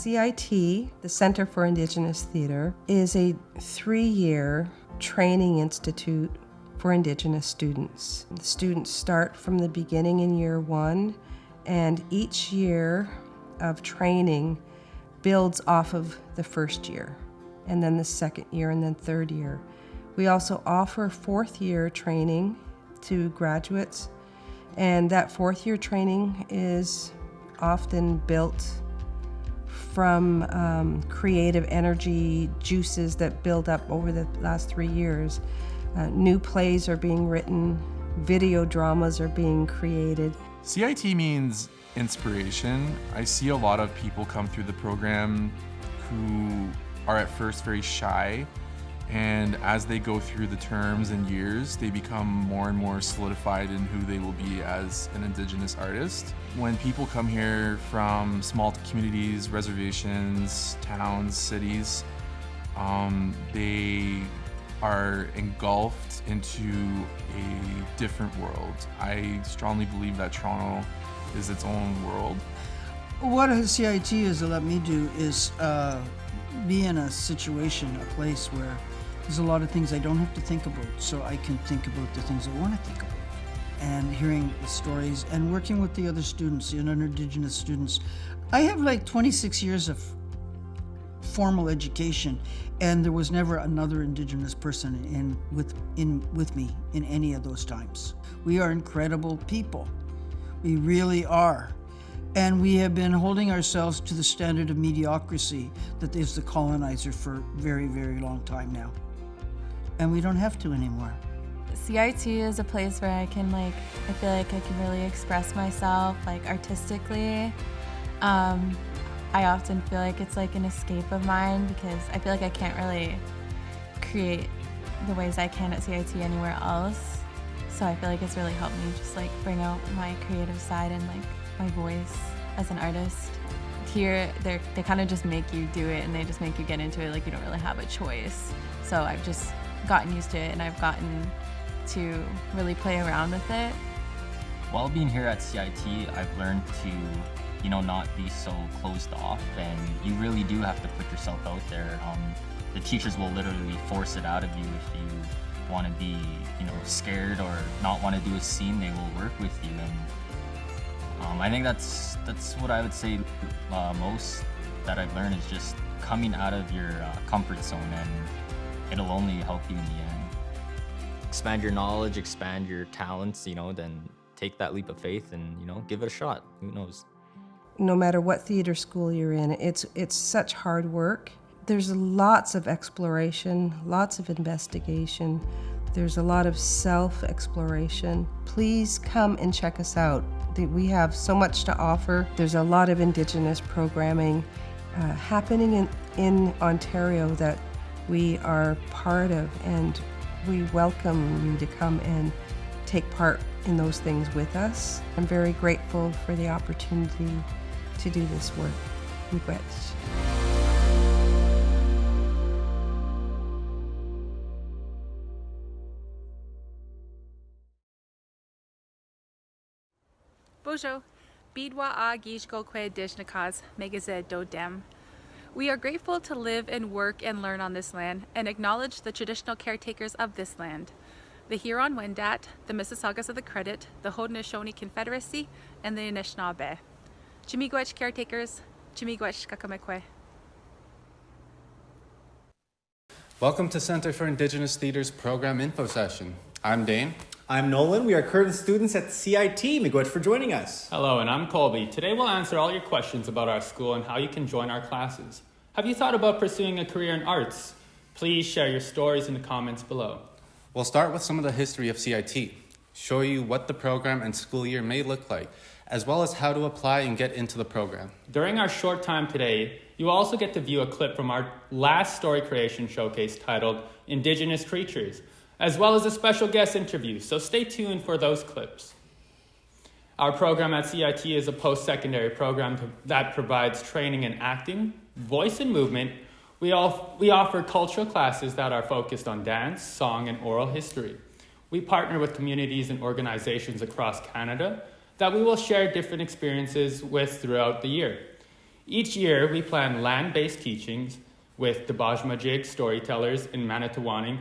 CIT, the Center for Indigenous Theatre, is a 3-year training institute for Indigenous students. The students start from the beginning in year 1, and each year of training builds off of the first year, and then the second year, and then third year. We also offer 4th year training to graduates, and that 4th year training is often built from creative energy juices that build up over the last 3 years. New plays are being written, video dramas are being created. CIT means inspiration. I see a lot of people come through the program who are at first very shy, and as they go through the terms and years, they become more and more solidified in who they will be as an Indigenous artist. When people come here from small communities, reservations, towns, cities, they are engulfed into a different world. I strongly believe that Toronto is its own world. What CIT has let me do is be in a situation, a place where there's a lot of things I don't have to think about, so I can think about the things I want to think about. And hearing the stories and working with the other students, the Indigenous students. I have like 26 years of formal education, and there was never another Indigenous person with me in any of those times. We are incredible people. We really are. And we have been holding ourselves to the standard of mediocrity that is the colonizer for a very, very long time now. And we don't have to anymore. CIT is a place where I feel like I can really express myself, artistically. I often feel like it's like an escape of mine because I feel like I can't really create the ways I can at CIT anywhere else. So I feel like it's really helped me just bring out my creative side and my voice as an artist. Here, they kind of just make you do it, and they just make you get into it like you don't really have a choice. So I've just gotten used to it, and I've gotten to really play around with it. While being here at CIT, I've learned to not be so closed off, and you really do have to put yourself out there. The teachers will literally force it out of you if you want to be, scared or not want to do a scene. They will work with you, and I think that's what I would say most that I've learned is just coming out of your comfort zone, and it'll only help you in the end. Expand your knowledge, expand your talents, then take that leap of faith and, give it a shot. Who knows? No matter what theater school you're in, it's such hard work. There's lots of exploration, lots of investigation. There's a lot of self-exploration. Please come and check us out. We have so much to offer. There's a lot of Indigenous programming happening in Ontario that we are part of, and we welcome you to come and take part in those things with us. I'm very grateful for the opportunity to do this work. Miigwech. Bonjour, Bidwa a Gijgokwe Dishnakaz, Megazed Do Dem. We are grateful to live and work and learn on this land and acknowledge the traditional caretakers of this land, the Huron-Wendat, the Mississaugas of the Credit, the Haudenosaunee Confederacy, and the Anishinaabe. Chimigwech caretakers, Chimigwech Kakamekwe. Welcome to Center for Indigenous Theatre's program info session. I'm Dane. I'm Nolan. We are current students at CIT. Miigwech for joining us. Hello, and I'm Colby. Today we'll answer all your questions about our school and how you can join our classes. Have you thought about pursuing a career in arts? Please share your stories in the comments below. We'll start with some of the history of CIT, show you what the program and school year may look like, as well as how to apply and get into the program. During our short time today, you will also get to view a clip from our last story creation showcase titled Indigenous Creatures, as well as a special guest interview, so stay tuned for those clips. Our program at CIT is a post-secondary program that provides training in acting, voice and movement. We offer cultural classes that are focused on dance, song, and oral history. We partner with communities and organizations across Canada that we will share different experiences with throughout the year. Each year, we plan land-based teachings with the Bajmajig storytellers in Manitowoc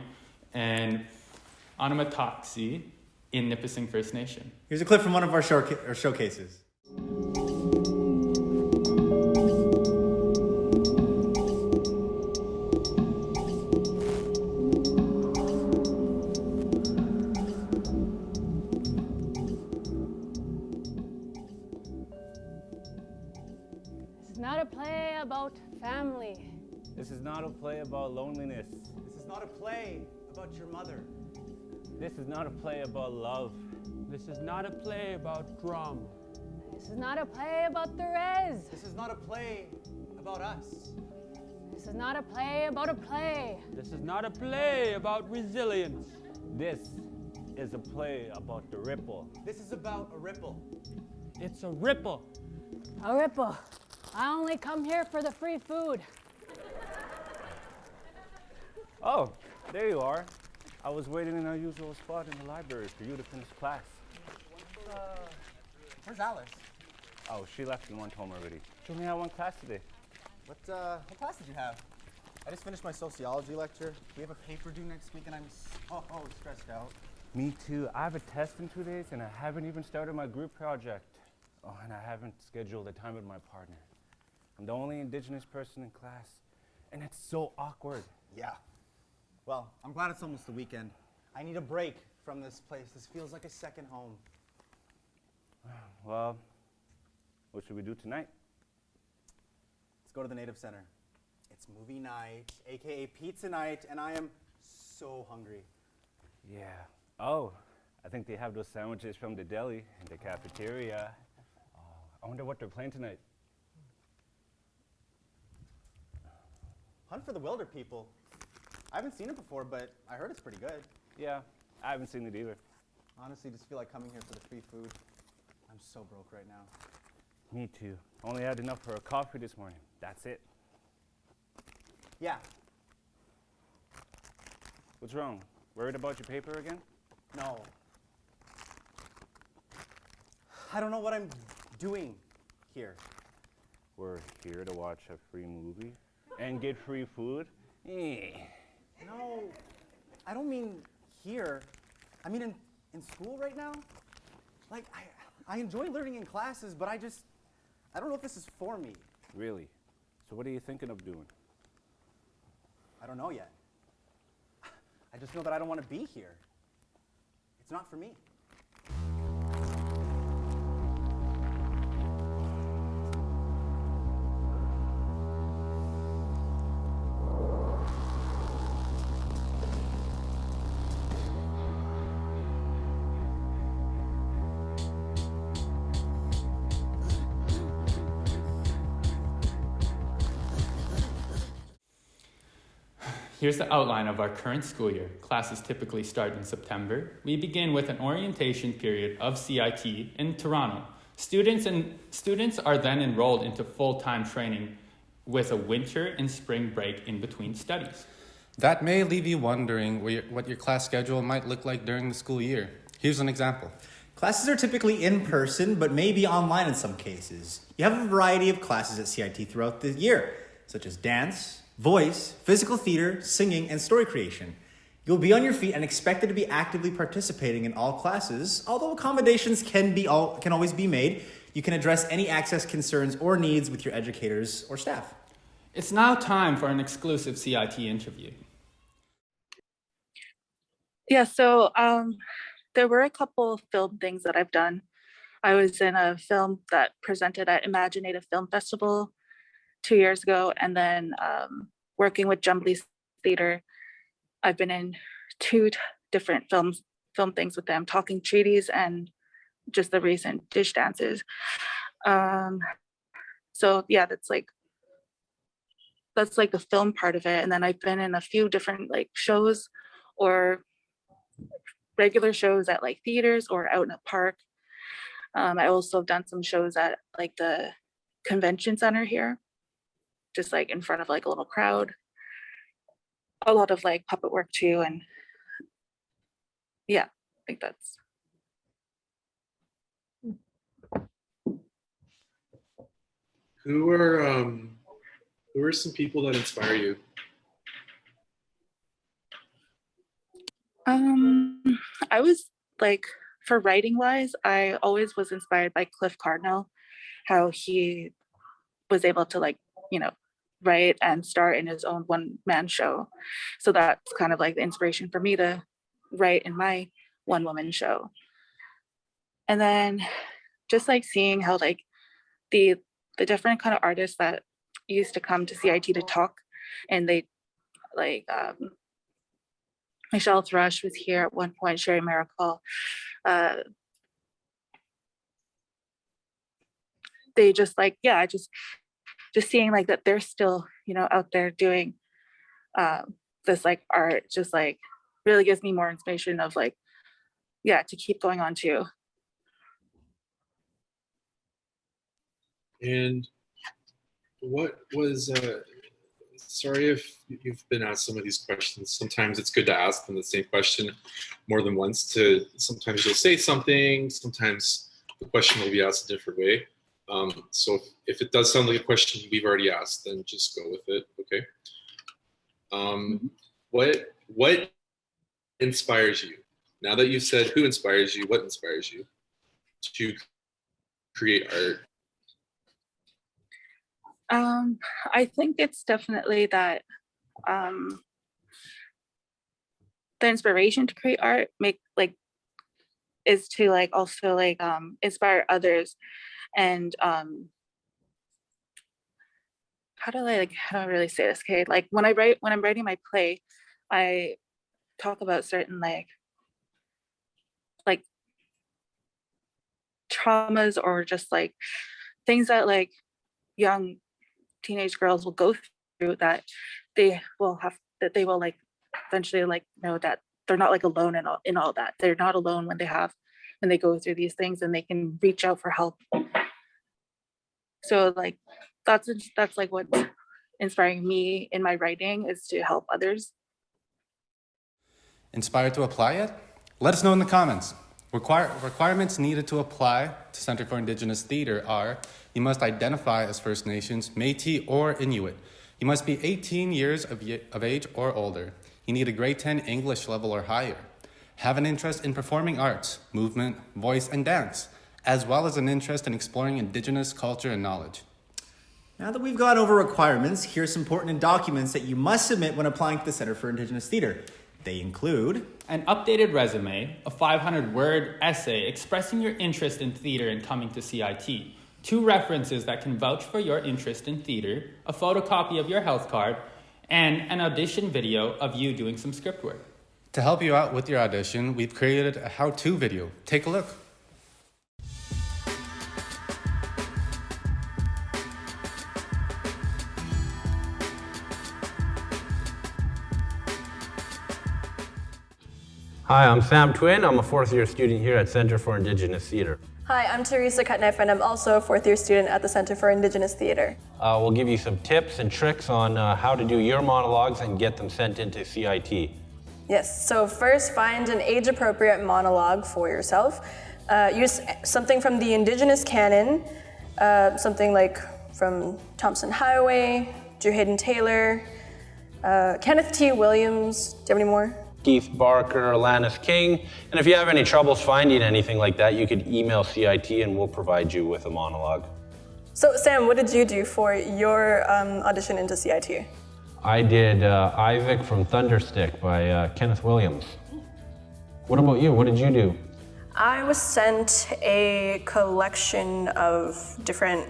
and Onomatoxy in Nipissing First Nation. Here's a clip from one of our showcases. This is not a play about family. This is not a play about loneliness. This is not a play about your mother. This is not a play about love. This is not a play about drama. This is not a play about Therese. This is not a play about us. This is not a play about a play. This is not a play about resilience. This is a play about the ripple. This is about a ripple. It's a ripple. A ripple. I only come here for the free food. Oh, there you are. I was waiting in our usual spot in the library for you to finish class. Where's Alice? Oh, she left and went home already. She only had one class today. What class did you have? I just finished my sociology lecture. We have a paper due next week and I'm so stressed out. Me too. I have a test in 2 days and I haven't even started my group project. Oh, and I haven't scheduled a time with my partner. I'm the only Indigenous person in class, and it's so awkward. Yeah. Well, I'm glad it's almost the weekend. I need a break from this place. This feels like a second home. Well, what should we do tonight? Let's go to the Native Center. It's movie night, aka pizza night, and I am so hungry. Yeah. Oh, I think they have those sandwiches from the deli in the cafeteria. Oh, I wonder what they're playing tonight. Hunt for the Wilder People. I haven't seen it before, but I heard it's pretty good. Yeah, I haven't seen it either. Honestly, just feel like coming here for the free food. I'm so broke right now. Me too. Only had enough for a coffee this morning. That's it. Yeah. What's wrong? Worried about your paper again? No. I don't know what I'm doing here. We're here to watch a free movie and get free food? No, I don't mean here. I mean in school right now. Like, I enjoy learning in classes, but I don't know if this is for me. Really? So what are you thinking of doing? I don't know yet. I just know that I don't want to be here. It's not for me. Here's the outline of our current school year. Classes typically start in September. We begin with an orientation period of CIT in Toronto. Students are then enrolled into full-time training with a winter and spring break in between studies. That may leave you wondering what your class schedule might look like during the school year. Here's an example. Classes are typically in person, but maybe online in some cases. You have a variety of classes at CIT throughout the year, such as dance, voice, physical theater, singing, and story creation. You'll be on your feet and expected to be actively participating in all classes, although accommodations can always be made. You can address any access concerns or needs with your educators or staff. It's now time for an exclusive CIT interview. Yeah, so there were a couple of film things that I've done. I was in a film that presented at Imaginative Film Festival 2 years ago, and then working with Jumbly Theater, I've been in two different film things with them, Talking Treaties and just the recent Dish Dances. So yeah, that's like the film part of it. And then I've been in a few different like shows or regular shows at like theaters or out in a park. I also have done some shows at like the convention center here, just like in front of like a little crowd. A lot of like puppet work too. And yeah, I think that's. Who are some people that inspire you? I was like, for writing wise, I always was inspired by Cliff Cardinal, how he was able to like, you know, write and star in his own one-man show. So that's kind of like the inspiration for me to write in my one-woman show. And then just like seeing how like the different kind of artists that used to come to CIT to talk, and they like Michelle Thrush was here at one point, Sherry Miracle. They just like, yeah, just seeing like that they're still, you know, out there doing this like art, just like really gives me more inspiration of like, yeah, to keep going on too. And what was, sorry if you've been asked some of these questions. Sometimes it's good to ask them the same question more than once. Sometimes you'll say something, sometimes the question will be asked a different way. So if it does sound like a question we've already asked, then just go with it, okay? What inspires you? Now that you've said who inspires you, what inspires you to create art? I think it's definitely that the inspiration to create art is to like also like inspire others. And how do I really say this? Okay, like when I'm writing my play, I talk about certain like traumas or just like things that like young teenage girls will go through, that they will like eventually like know that they're not like alone in all that. They're not alone when they go through these things, and they can reach out for help. So like that's like what's inspiring me in my writing, is to help others. Inspired to apply it? Let us know in the comments. Requirements needed to apply to Center for Indigenous Theatre are: you must identify as First Nations, Métis, or Inuit. You must be 18 years of age or older. You need a grade 10 English level or higher. Have an interest in performing arts, movement, voice, and dance, as well as an interest in exploring Indigenous culture and knowledge. Now that we've gone over requirements, here's some important documents that you must submit when applying to the Center for Indigenous Theatre. They include an updated resume, a 500-word essay expressing your interest in theater and coming to CIT, 2 references that can vouch for your interest in theater, a photocopy of your health card, and an audition video of you doing some script work. To help you out with your audition, we've created a how-to video. Take a look. Hi, I'm Sam Twin. I'm a 4th year student here at Center for Indigenous Theatre. Hi, I'm Teresa Cutneff, and I'm also a 4th year student at the Center for Indigenous Theatre. We'll give you some tips and tricks on how to do your monologues and get them sent into CIT. Yes, so first find an age-appropriate monologue for yourself. Use something from the Indigenous canon, something like from Thompson Highway, Drew Hayden Taylor, Kenneth T. Williams. Do you have any more? Keith Barker, Alanis King. And if you have any troubles finding anything like that, you could email CIT and we'll provide you with a monologue. So Sam, what did you do for your audition into CIT? I did Isaac from Thunderstick by Kenneth Williams. What about you? What did you do? I was sent a collection of different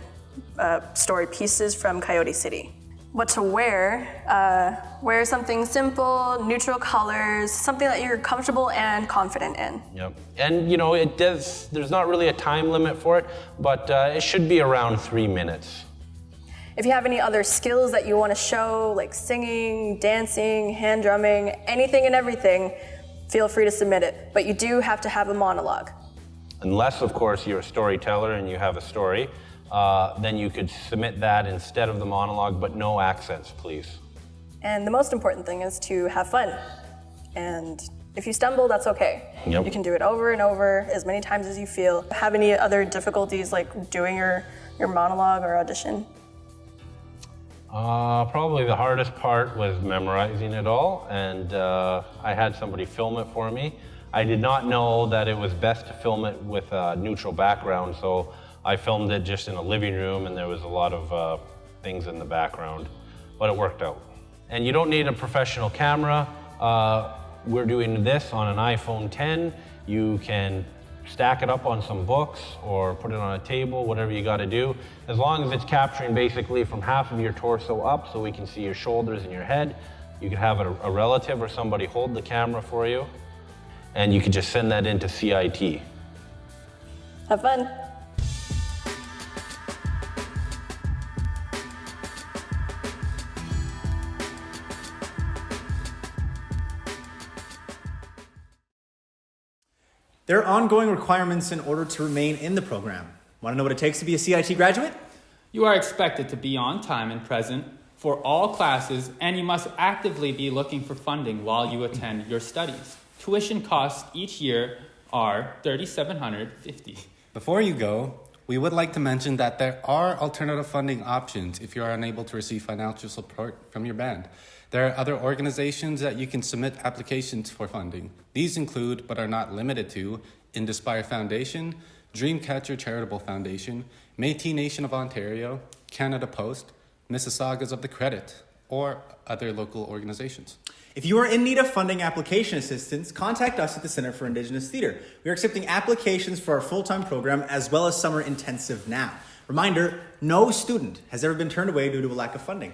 story pieces from Coyote City. What to wear? Wear something simple, neutral colors, something that you're comfortable and confident in. Yep. And you know, there's not really a time limit for it, but it should be around 3 minutes. If you have any other skills that you want to show, like singing, dancing, hand drumming, anything and everything, feel free to submit it. But you do have to have a monologue. Unless, of course, you're a storyteller and you have a story, then you could submit that instead of the monologue, but no accents, please. And the most important thing is to have fun. And if you stumble, that's okay. Yep. You can do it over and over, as many times as you feel. Have any other difficulties like doing your monologue or audition? Probably the hardest part was memorizing it all, and I had somebody film it for me. I did not know that it was best to film it with a neutral background, so I filmed it just in a living room, and there was a lot of things in the background, but it worked out. And you don't need a professional camera. We're doing this on an iPhone 10. You can stack it up on some books or put it on a table, whatever you got to do. As long as it's capturing basically from half of your torso up so we can see your shoulders and your head. You could have a relative or somebody hold the camera for you, and you could just send that into CIT. Have fun. There are ongoing requirements in order to remain in the program. Want to know what it takes to be a CIT graduate? You are expected to be on time and present for all classes, and you must actively be looking for funding while you attend your studies. Tuition costs each year are $3,750. Before you go, we would like to mention that there are alternative funding options if you are unable to receive financial support from your band. There are other organizations that you can submit applications for funding. These include, but are not limited to, Inspire Foundation, Dreamcatcher Charitable Foundation, Métis Nation of Ontario, Canada Post, Mississaugas of the Credit, or other local organizations. If you are in need of funding application assistance, contact us at the Center for Indigenous Theatre. We are accepting applications for our full-time program as well as summer intensive now. Reminder, no student has ever been turned away due to a lack of funding.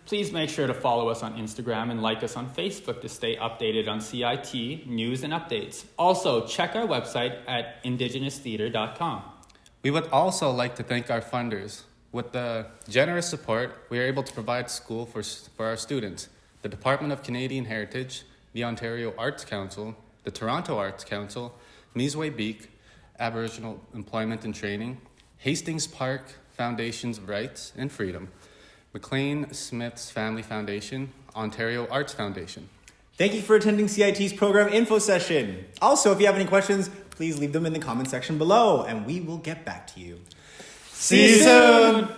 Please make sure to follow us on Instagram and like us on Facebook to stay updated on CIT news and updates. Also, check our website at indigenoustheatre.com. We would also like to thank our funders. With the generous support, we are able to provide school for our students. The Department of Canadian Heritage, the Ontario Arts Council, the Toronto Arts Council, Misway Beak, Aboriginal Employment and Training, Hastings Park Foundations of Rights and Freedom, McLean Smith's Family Foundation, Ontario Arts Foundation. Thank you for attending CIT's program info session. Also, if you have any questions, please leave them in the comment section below and we will get back to you. See you soon!